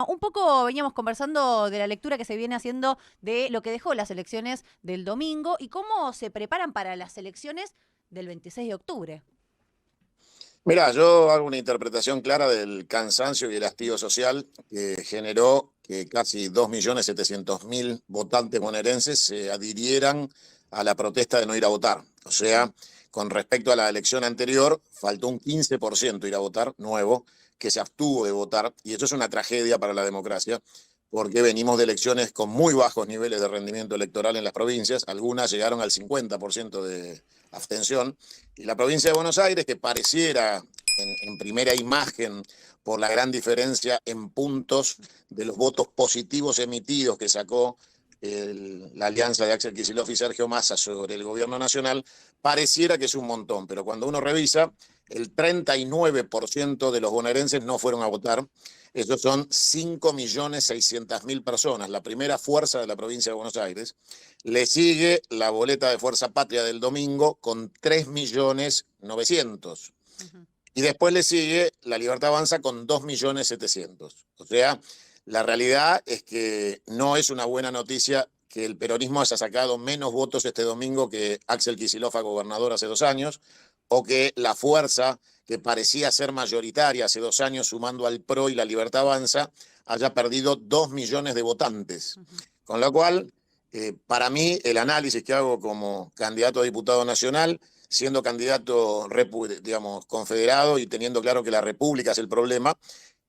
Un poco veníamos conversando de la lectura que se viene haciendo de lo que dejó las elecciones del domingo y cómo se preparan para las elecciones del 26 de octubre. Mirá, yo hago una interpretación clara del cansancio y el hastío social que generó que casi 2.700.000 votantes bonaerenses se adhirieran a la protesta de no ir a votar. O sea, con respecto a la elección anterior, faltó un 15% ir a votar, nuevo, que se abstuvo de votar, y eso es una tragedia para la democracia, porque venimos de elecciones con muy bajos niveles de rendimiento electoral en las provincias, algunas llegaron al 50% de abstención, y la provincia de Buenos Aires, que pareciera en primera imagen por la gran diferencia en puntos de los votos positivos emitidos que sacó la alianza de Axel Kicillof y Sergio Massa sobre el gobierno nacional, pareciera que es un montón, pero cuando uno revisa, el 39% de los bonaerenses no fueron a votar. Esos son 5.600.000 personas, la primera fuerza de la provincia de Buenos Aires. Le sigue la boleta de Fuerza Patria del domingo con 3.900.000. Ujú. Y después le sigue la Libertad Avanza con 2.700.000. O sea, la realidad es que no es una buena noticia que el peronismo haya sacado menos votos este domingo que Axel Kicillof a gobernador hace 2 años, o que la fuerza que parecía ser mayoritaria hace 2 años, sumando al PRO y la Libertad Avanza, haya perdido 2 millones de votantes. Ujú. Con lo cual, para mí, el análisis que hago como candidato a diputado nacional, siendo candidato, digamos, confederado y teniendo claro que la República es el problema,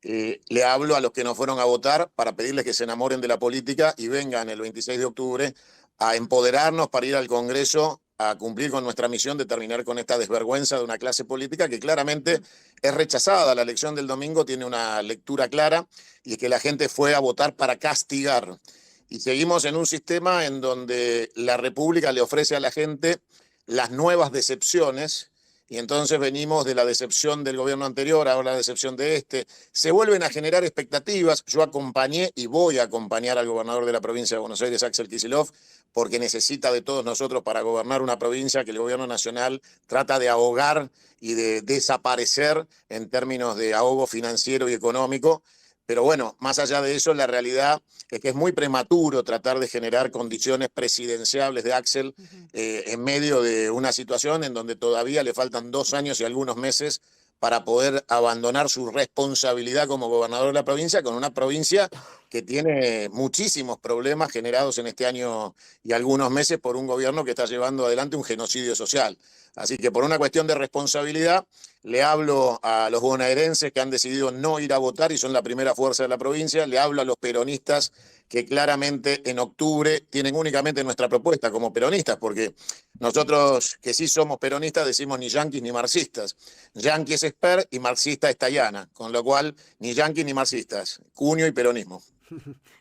le hablo a los que no fueron a votar para pedirles que se enamoren de la política y vengan el 26 de octubre a empoderarnos para ir al Congreso a cumplir con nuestra misión de terminar con esta desvergüenza de una clase política que claramente es rechazada. La elección del domingo tiene una lectura clara y es que la gente fue a votar para castigar. Y seguimos en un sistema en donde la República le ofrece a la gente las nuevas decepciones, y entonces venimos de la decepción del gobierno anterior, ahora la decepción de este. Se vuelven a generar expectativas. Yo acompañé y voy a acompañar al gobernador de la provincia de Buenos Aires, Axel Kicillof, porque necesita de todos nosotros para gobernar una provincia que el gobierno nacional trata de ahogar y de desaparecer en términos de ahogo financiero y económico. Pero bueno, más allá de eso, la realidad es que es muy prematuro tratar de generar condiciones presidenciables de Axel Ujú. en medio de una situación en donde todavía le faltan 2 años y algunos meses para poder abandonar su responsabilidad como gobernador de la provincia, con una provincia que tiene muchísimos problemas generados en este año y algunos meses por un gobierno que está llevando adelante un genocidio social. Así que por una cuestión de responsabilidad, le hablo a los bonaerenses que han decidido no ir a votar y son la primera fuerza de la provincia, le hablo a los peronistas que claramente en octubre tienen únicamente nuestra propuesta como peronistas, porque nosotros que sí somos peronistas decimos ni yanquis ni marxistas. Yanqui es Esper y marxista es Tayana, con lo cual ni yanquis ni marxistas, cuño y peronismo.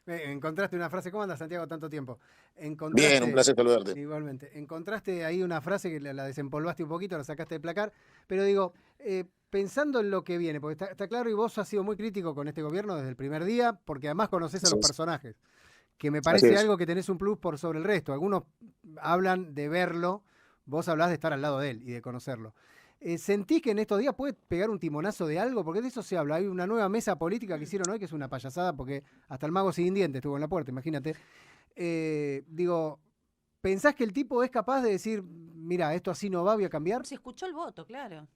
Encontraste una frase, ¿cómo andas, Santiago, tanto tiempo? Bien, un Encontraste, placer saludarte. igualmente, encontraste ahí una frase que la desempolvaste un poquito, la sacaste del placar, pero digo, pensando en lo que viene, porque está claro y vos has sido muy crítico con este gobierno desde el primer día, porque además conoces a Así los es. personajes, que me Así parece es. algo que tenés un plus por sobre el resto. Algunos hablan de verlo, vos hablás de estar al lado de él y de conocerlo. ¿Sentís que en estos días puede pegar un timonazo de algo? Porque de eso se habla. Hay una nueva mesa política que hicieron hoy que es una payasada porque hasta el mago sin dientes estuvo en la puerta, imagínate. Digo, ¿pensás que el tipo es capaz de decir, mira, esto así no va, voy a cambiar? Se escuchó el voto, claro.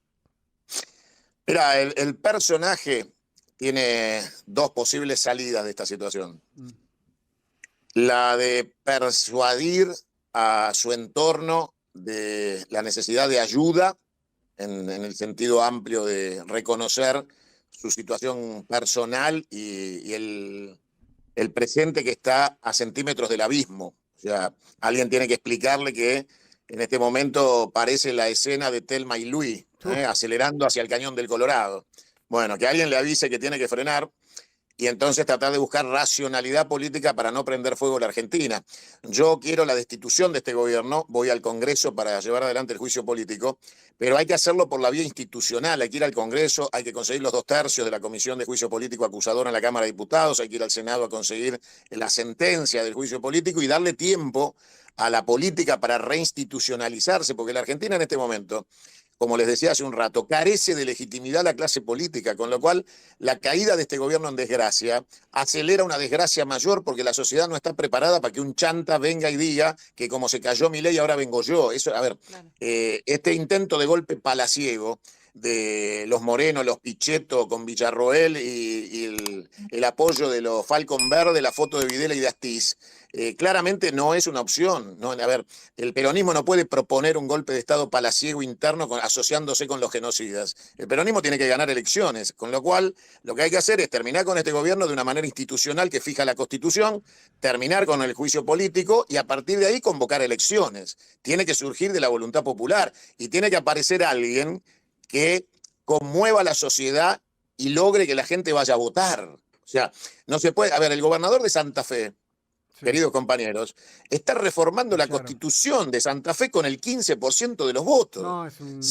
Mira, el personaje tiene dos posibles salidas de esta situación. Mm. La de persuadir a su entorno de la necesidad de ayuda en el sentido amplio de reconocer su situación personal y el presente que está a centímetros del abismo. O sea, alguien tiene que explicarle que en este momento parece la escena de Thelma y Louise, acelerando hacia el cañón del Colorado. Bueno, que alguien le avise que tiene que frenar y entonces tratar de buscar racionalidad política para no prender fuego a la Argentina. Yo quiero la destitución de este gobierno, voy al Congreso para llevar adelante el juicio político, pero hay que hacerlo por la vía institucional, hay que ir al Congreso, hay que conseguir los 2/3 de la Comisión de Juicio Político acusadora en la Cámara de Diputados, hay que ir al Senado a conseguir la sentencia del juicio político y darle tiempo a la política para reinstitucionalizarse, porque la Argentina en este momento, como les decía hace un rato, carece de legitimidad la clase política, con lo cual la caída de este gobierno en desgracia acelera una desgracia mayor porque la sociedad no está preparada para que un chanta venga y diga que como se cayó Milei ahora vengo yo. Eso, a ver, Claro. este intento de golpe palaciego de los Moreno, los Pichetto con Villarroel y el apoyo de los Falcon Verde, la foto de Videla y de Astiz, claramente no es una opción. ¿No? A ver, el peronismo no puede proponer un golpe de Estado palaciego interno asociándose con los genocidas. El peronismo tiene que ganar elecciones, con lo cual lo que hay que hacer es terminar con este gobierno de una manera institucional que fija la Constitución, terminar con el juicio político y a partir de ahí convocar elecciones. Tiene que surgir de la voluntad popular y tiene que aparecer alguien que conmueva a la sociedad y logre que la gente vaya a votar. O sea, no se puede... A ver, el gobernador de Santa Fe, Sí. queridos compañeros, está reformando la Claro. Constitución de Santa Fe con el 15% de los votos. No, es un...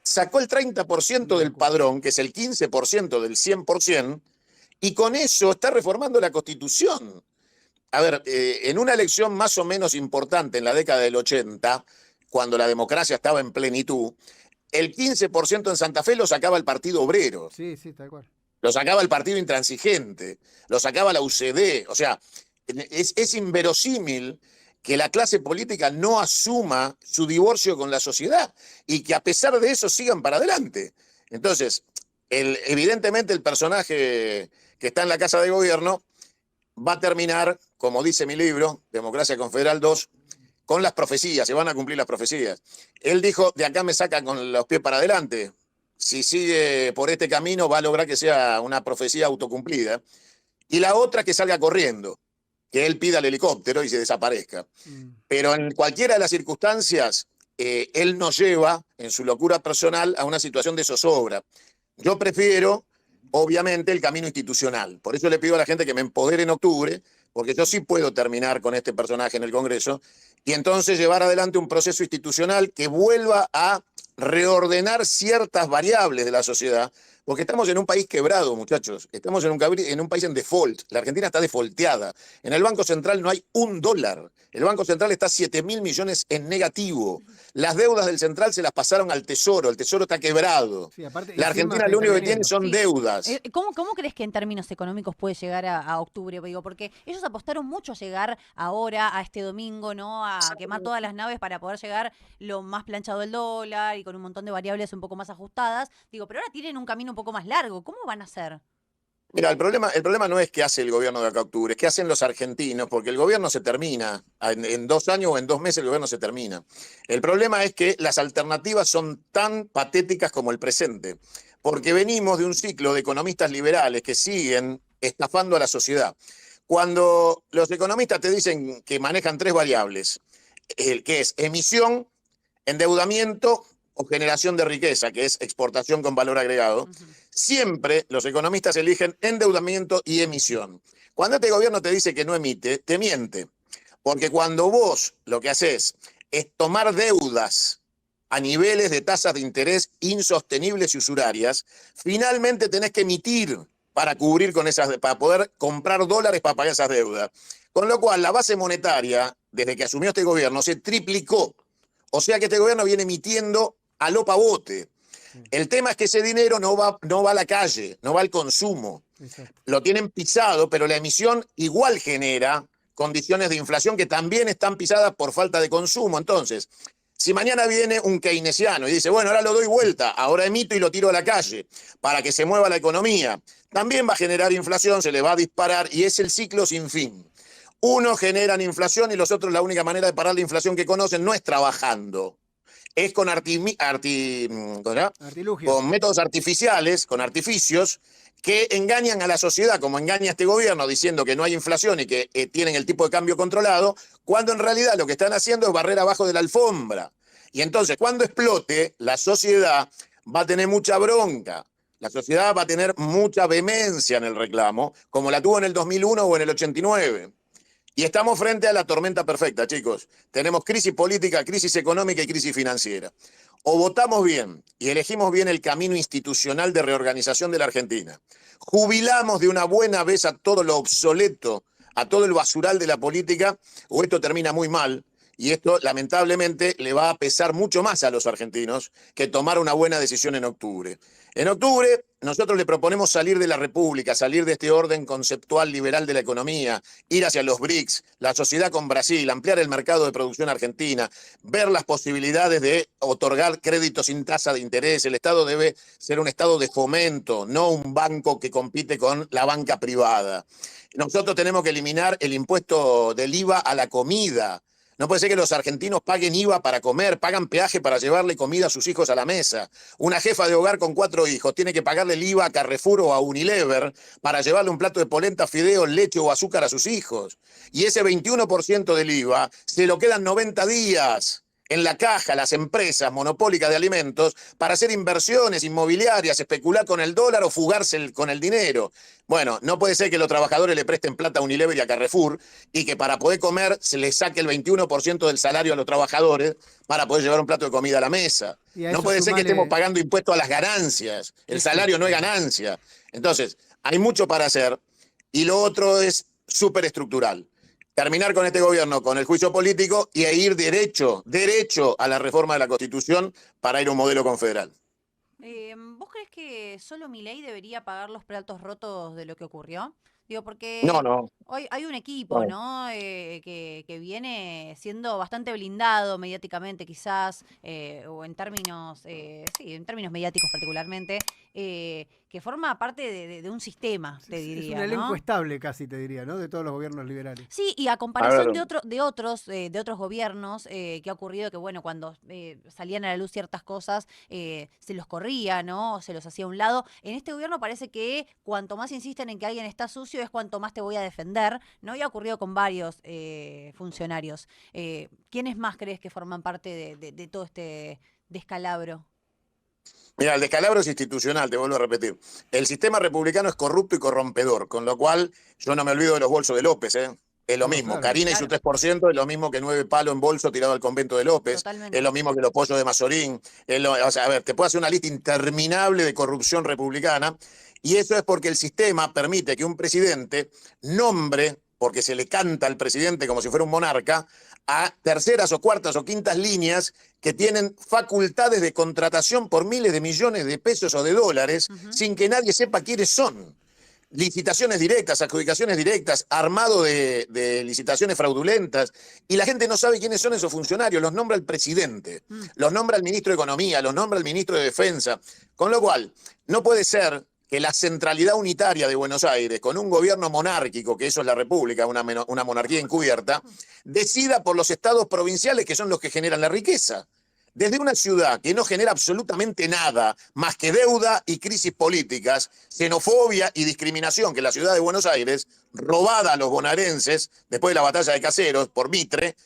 Sacó el 30% del padrón, que es el 15% del 100%, y con eso está reformando la Constitución. A ver, en una elección más o menos importante en la década del 80, cuando la democracia estaba en plenitud, el 15% en Santa Fe lo sacaba el Partido Obrero, Sí, sí, tal cual. lo sacaba el Partido Intransigente, lo sacaba la UCD. O sea, es inverosímil que la clase política no asuma su divorcio con la sociedad y que a pesar de eso sigan para adelante. Entonces, evidentemente el personaje que está en la Casa de Gobierno va a terminar, como dice mi libro, Democracia Confederal 2, con las profecías, se van a cumplir las profecías. Él dijo, de acá me sacan con los pies para adelante. Si sigue por este camino va a lograr que sea una profecía autocumplida. Y la otra que salga corriendo, que él pida el helicóptero y se desaparezca. Pero en cualquiera de las circunstancias, él nos lleva, en su locura personal, a una situación de zozobra. Yo prefiero, obviamente, el camino institucional. Por eso le pido a la gente que me empodere en octubre, porque yo sí puedo terminar con este personaje en el Congreso y entonces llevar adelante un proceso institucional que vuelva a reordenar ciertas variables de la sociedad, porque estamos en un país quebrado, muchachos. Estamos en un país en default. La Argentina está defaulteada. En el Banco Central no hay $1. El Banco Central está 7.000 millones en negativo. Las deudas del Central se las pasaron al Tesoro. El Tesoro está quebrado. Sí, aparte, La encima Argentina está lo único que tiene interviniendo. son Sí. deudas. ¿Cómo crees que en términos económicos puede llegar a octubre? Digo, porque ellos apostaron mucho a llegar ahora, a este domingo, ¿no? A quemar todas las naves para poder llegar lo más planchado del dólar y con un montón de variables un poco más ajustadas. Digo, pero ahora tienen un camino un poco más largo. ¿Cómo van a hacer? Mira, el problema no es qué hace el gobierno de acá a octubre, es qué hacen los argentinos, porque el gobierno se termina. En 2 años o en 2 meses el gobierno se termina. El problema es que las alternativas son tan patéticas como el presente, porque venimos de un ciclo de economistas liberales que siguen estafando a la sociedad. Cuando los economistas te dicen que manejan 3 variables, que es emisión, endeudamiento o generación de riqueza, que es exportación con valor agregado, siempre los economistas eligen endeudamiento y emisión. Cuando este gobierno te dice que no emite, te miente. Porque cuando vos lo que haces es tomar deudas a niveles de tasas de interés insostenibles y usurarias, finalmente tenés que emitir para cubrir con esas, para poder comprar dólares para pagar esas deudas. Con lo cual, la base monetaria, desde que asumió este gobierno, se triplicó. O sea que este gobierno viene emitiendo a lo pavote. El tema es que ese dinero no va a la calle, no va al consumo. Exacto. Lo tienen pisado, pero la emisión igual genera condiciones de inflación que también están pisadas por falta de consumo. Entonces, si mañana viene un keynesiano y dice, bueno, ahora lo doy vuelta, ahora emito y lo tiro a la calle para que se mueva la economía, también va a generar inflación, se le va a disparar y es el ciclo sin fin. Unos generan inflación y los otros la única manera de parar la inflación que conocen no es trabajando, es con métodos artificiales, con artificios que engañan a la sociedad, como engaña este gobierno diciendo que no hay inflación y que tienen el tipo de cambio controlado, cuando en realidad lo que están haciendo es barrer abajo de la alfombra. Y entonces, cuando explote, la sociedad va a tener mucha bronca. La sociedad va a tener mucha vehemencia en el reclamo, como la tuvo en el 2001 o en el 89. Y estamos frente a la tormenta perfecta, chicos. Tenemos crisis política, crisis económica y crisis financiera. O votamos bien y elegimos bien el camino institucional de reorganización de la Argentina. Jubilamos de una buena vez a todo lo obsoleto, a todo el basural de la política, o esto termina muy mal Y esto, lamentablemente, le va a pesar mucho más a los argentinos que tomar una buena decisión en octubre. En octubre, nosotros le proponemos salir de la República, salir de este orden conceptual liberal de la economía, ir hacia los BRICS, la sociedad con Brasil, ampliar el mercado de producción argentina, ver las posibilidades de otorgar créditos sin tasa de interés. El Estado debe ser un Estado de fomento, no un banco que compite con la banca privada. Nosotros tenemos que eliminar el impuesto del IVA a la comida. No puede ser que los argentinos paguen IVA para comer, pagan peaje para llevarle comida a sus hijos a la mesa. Una jefa de hogar con 4 hijos tiene que pagarle el IVA a Carrefour o a Unilever para llevarle un plato de polenta, fideos, leche o azúcar a sus hijos. Y ese 21% del IVA se lo quedan 90 días en la caja las empresas monopólicas de alimentos para hacer inversiones inmobiliarias, especular con el dólar o fugarse con el dinero. Bueno, no puede ser que los trabajadores le presten plata a Unilever y a Carrefour y que para poder comer se les saque el 21% del salario a los trabajadores para poder llevar un plato de comida a la mesa. No puede ser que estemos pagando impuestos a las ganancias. El salario no es ganancia. Entonces, hay mucho para hacer y lo otro es súper estructural. Terminar con este gobierno, con el juicio político y ir derecho a la reforma de la Constitución para ir a un modelo confederal. ¿Vos crees que solo Milei debería pagar los platos rotos de lo que ocurrió? Digo, porque No. hoy hay un equipo, ¿no? Que viene siendo bastante blindado mediáticamente, quizás, o en términos, sí, en términos mediáticos particularmente, que forma parte de un sistema, te diría, es un elenco ¿no? estable casi, te diría, ¿no? De todos los gobiernos liberales. Sí, y a comparación de otros gobiernos que ha ocurrido que, bueno, cuando salían a la luz ciertas cosas, se los corría, ¿no? Se los hacía a un lado. En este gobierno parece que cuanto más insisten en que alguien está sucio es cuanto más te voy a defender, ¿no? Y ha ocurrido con varios funcionarios. ¿Quiénes más crees que forman parte de todo este descalabro? Mira, el descalabro es institucional, te vuelvo a repetir. El sistema republicano es corrupto y corrompedor, con lo cual yo no me olvido de los bolsos de López, ¿eh? Es lo mismo, Claro. Karina y su 3% es lo mismo que 9 palos en bolso tirado al convento de López. Totalmente. Es lo mismo que los pollos de Mazorín. O sea, a ver, te puedo hacer una lista interminable de corrupción republicana y eso es porque el sistema permite que un presidente nombre, porque se le canta al presidente como si fuera un monarca, a terceras o cuartas o quintas líneas que tienen facultades de contratación por miles de millones de pesos o de dólares sin que nadie sepa quiénes son. Licitaciones directas, adjudicaciones directas, armado de licitaciones fraudulentas, y la gente no sabe quiénes son esos funcionarios, los nombra el presidente, los nombra el ministro de Economía, los nombra el ministro de Defensa, con lo cual no puede ser que la centralidad unitaria de Buenos Aires, con un gobierno monárquico, que eso es la República, una monarquía encubierta, decida por los estados provinciales que son los que generan la riqueza. Desde una ciudad que no genera absolutamente nada más que deuda y crisis políticas, xenofobia y discriminación, que la ciudad de Buenos Aires, robada a los bonaerenses después de la batalla de Caseros por Mitre,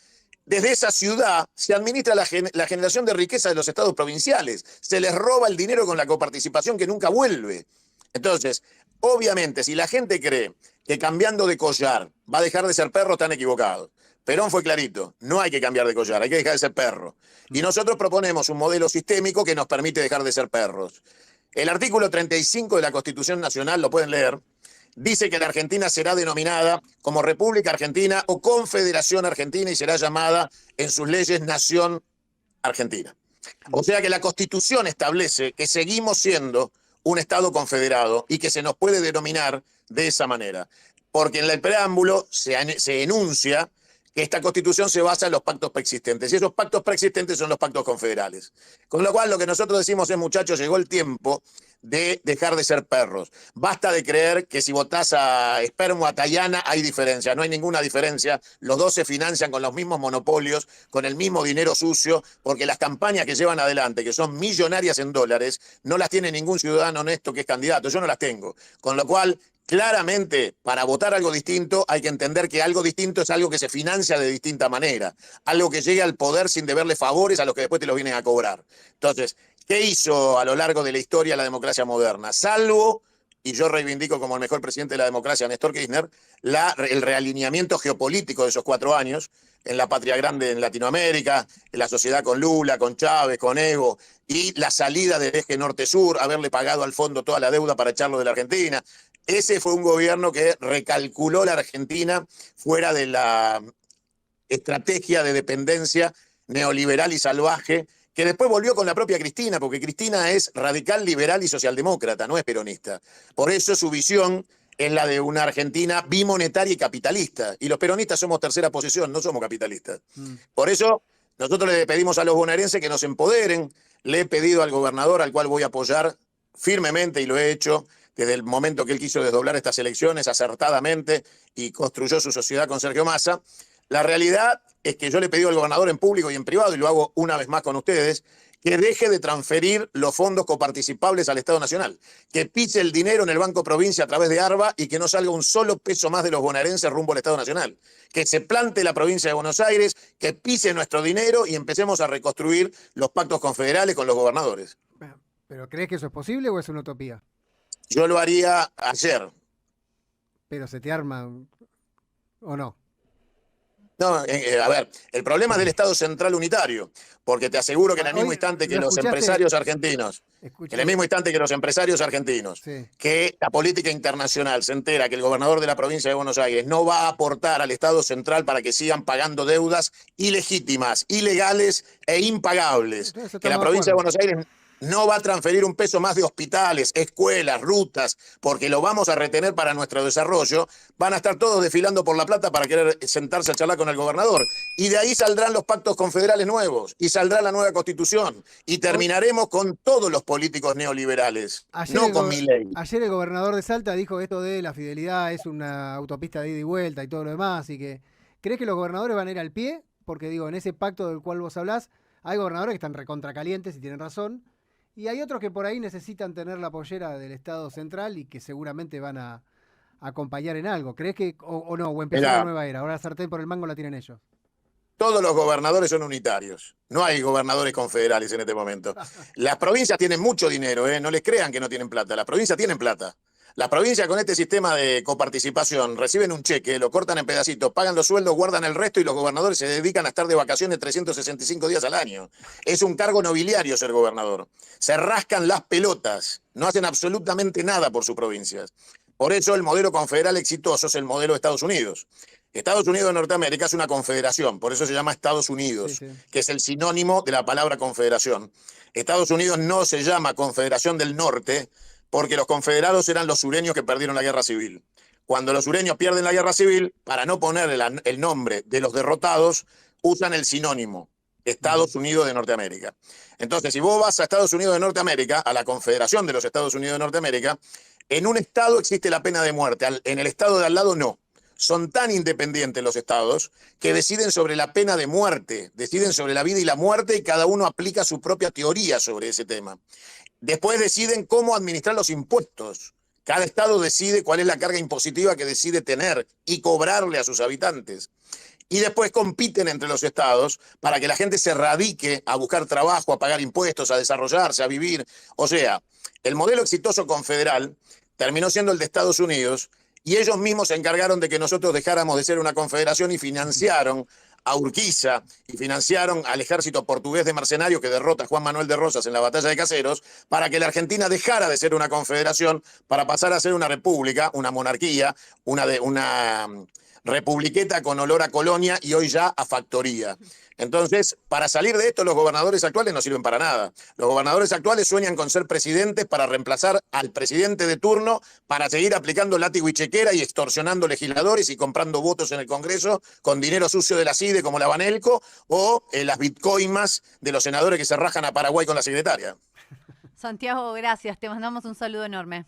desde esa ciudad se administra la generación de riqueza de los estados provinciales. Se les roba el dinero con la coparticipación que nunca vuelve. Entonces, obviamente, si la gente cree que cambiando de collar va a dejar de ser perro, están equivocados. Perón fue clarito, no hay que cambiar de collar, hay que dejar de ser perro. Y nosotros proponemos un modelo sistémico que nos permite dejar de ser perros. El artículo 35 de la Constitución Nacional, lo pueden leer, dice que la Argentina será denominada como República Argentina o Confederación Argentina y será llamada en sus leyes Nación Argentina. O sea que la Constitución establece que seguimos siendo un Estado confederado y que se nos puede denominar de esa manera. Porque en el preámbulo se enuncia que esta Constitución se basa en los pactos preexistentes. Y esos pactos preexistentes son los pactos confederales. Con lo cual, lo que nosotros decimos es, muchachos, llegó el tiempo de dejar de ser perros. Basta de creer que si votás a Espermo o a Tayana hay diferencia. No hay ninguna diferencia. Los dos se financian con los mismos monopolios, con el mismo dinero sucio, porque las campañas que llevan adelante, que son millonarias en dólares, no las tiene ningún ciudadano honesto que es candidato. Yo no las tengo. Con lo cual, claramente, para votar algo distinto hay que entender que algo distinto es algo que se financia de distinta manera, algo que llegue al poder sin deberle favores a los que después te los vienen a cobrar. Entonces, ¿qué hizo a lo largo de la historia la democracia moderna? Salvo, y yo reivindico como el mejor presidente de la democracia, Néstor Kirchner, el realineamiento geopolítico de esos 4 años, en la patria grande en Latinoamérica, en la sociedad con Lula, con Chávez, con Evo, y la salida del eje norte-sur, haberle pagado al fondo toda la deuda para echarlo de la Argentina. Ese fue un gobierno que recalculó la Argentina fuera de la estrategia de dependencia neoliberal y salvaje, que después volvió con la propia Cristina, porque Cristina es radical, liberal y socialdemócrata, no es peronista. Por eso su visión es la de una Argentina bimonetaria y capitalista. Y los peronistas somos tercera posición, no somos capitalistas. Por eso nosotros le pedimos a los bonaerenses que nos empoderen. Le he pedido al gobernador, al cual voy a apoyar firmemente, y lo he hecho desde el momento que él quiso desdoblar estas elecciones acertadamente y construyó su sociedad con Sergio Massa. La realidad es que yo le he pedido al gobernador en público y en privado, y lo hago una vez más con ustedes, que deje de transferir los fondos coparticipables al Estado Nacional, que pise el dinero en el Banco Provincia a través de ARBA y que no salga un solo peso más de los bonaerenses rumbo al Estado Nacional, que se plante la provincia de Buenos Aires, que pise nuestro dinero y empecemos a reconstruir los pactos confederales con los gobernadores. ¿Pero crees que eso es posible o es una utopía? Yo lo haría ayer. ¿Pero se te arma o no? No, a ver, el problema es del Estado central unitario, porque te aseguro que en el mismo instante que los empresarios argentinos, en el mismo instante que los empresarios argentinos, que la política internacional se entera que el gobernador de la provincia de Buenos Aires no va a aportar al Estado central para que sigan pagando deudas ilegítimas, ilegales e impagables, que la provincia de Buenos Aires no va a transferir un peso más de hospitales, escuelas, rutas, porque lo vamos a retener para nuestro desarrollo, van a estar todos desfilando por La Plata para querer sentarse a charlar con el gobernador. Y de ahí saldrán los pactos confederales nuevos, y saldrá la nueva constitución, y terminaremos con todos los políticos neoliberales, no con Milei. Ayer el gobernador de Salta dijo esto de la fidelidad es una autopista de ida y vuelta y todo lo demás, y que ¿crees que los gobernadores van a ir al pie? Porque digo, en ese pacto del cual vos hablás, hay gobernadores que están recontracalientes y tienen razón, y hay otros que por ahí necesitan tener la pollera del Estado central y que seguramente van a acompañar en algo. ¿Crees que, o no, o empezó la nueva era? Ahora la sartén por el mango la tienen ellos. Todos los gobernadores son unitarios. No hay gobernadores confederales en este momento. Las provincias tienen mucho dinero, no les crean que no tienen plata. Las provincias tienen plata. Las provincias con este sistema de coparticipación reciben un cheque, lo cortan en pedacitos, pagan los sueldos, guardan el resto y los gobernadores se dedican a estar de vacaciones 365 días al año. Es un cargo nobiliario ser gobernador. Se rascan las pelotas, no hacen absolutamente nada por sus provincias. Por eso el modelo confederal exitoso es el modelo de Estados Unidos. Estados Unidos de Norteamérica es una confederación, por eso se llama Estados Unidos, que es el sinónimo de la palabra confederación. Estados Unidos no se llama Confederación del Norte, porque los confederados eran los sureños que perdieron la guerra civil. Cuando los sureños pierden la guerra civil, para no poner el nombre de los derrotados, usan el sinónimo, Estados Unidos de Norteamérica. Entonces, si vos vas a Estados Unidos de Norteamérica, a la Confederación de los Estados Unidos de Norteamérica, en un estado existe la pena de muerte, en el estado de al lado no. Son tan independientes los estados que deciden sobre la pena de muerte, deciden sobre la vida y la muerte, y cada uno aplica su propia teoría sobre ese tema. Después deciden cómo administrar los impuestos. Cada estado decide cuál es la carga impositiva que decide tener y cobrarle a sus habitantes. Y después compiten entre los estados para que la gente se radique a buscar trabajo, a pagar impuestos, a desarrollarse, a vivir. O sea, el modelo exitoso confederal terminó siendo el de Estados Unidos, y ellos mismos se encargaron de que nosotros dejáramos de ser una confederación y financiaron a Urquiza y financiaron al ejército portugués de mercenarios que derrota a Juan Manuel de Rosas en la batalla de Caseros, para que la Argentina dejara de ser una confederación para pasar a ser una república, una monarquía, una republiqueta con olor a colonia y hoy ya a factoría. Entonces, para salir de esto, los gobernadores actuales no sirven para nada. Los gobernadores actuales sueñan con ser presidentes para reemplazar al presidente de turno, para seguir aplicando látigo y chequera y extorsionando legisladores y comprando votos en el Congreso con dinero sucio de la CIDE como la Banelco, o las bitcoimas de los senadores que se rajan a Paraguay con la secretaria. Santiago, gracias. Te mandamos un saludo enorme.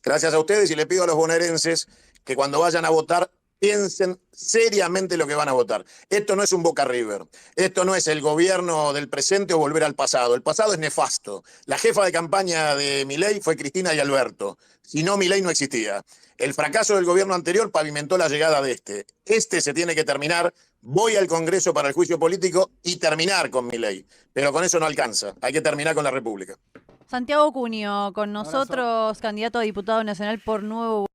Gracias a ustedes, y le pido a los bonaerenses que cuando vayan a votar piensen seriamente lo que van a votar. Esto no es un Boca River. Esto no es el gobierno del presente o volver al pasado. El pasado es nefasto. La jefa de campaña de Milei fue Cristina y Alberto. Si no, Milei no existía. El fracaso del gobierno anterior pavimentó la llegada de este. Este se tiene que terminar. Voy al Congreso para el juicio político y terminar con Milei. Pero con eso no alcanza. Hay que terminar con la República. Santiago Cunio, con nosotros, candidato a diputado nacional por Nuevo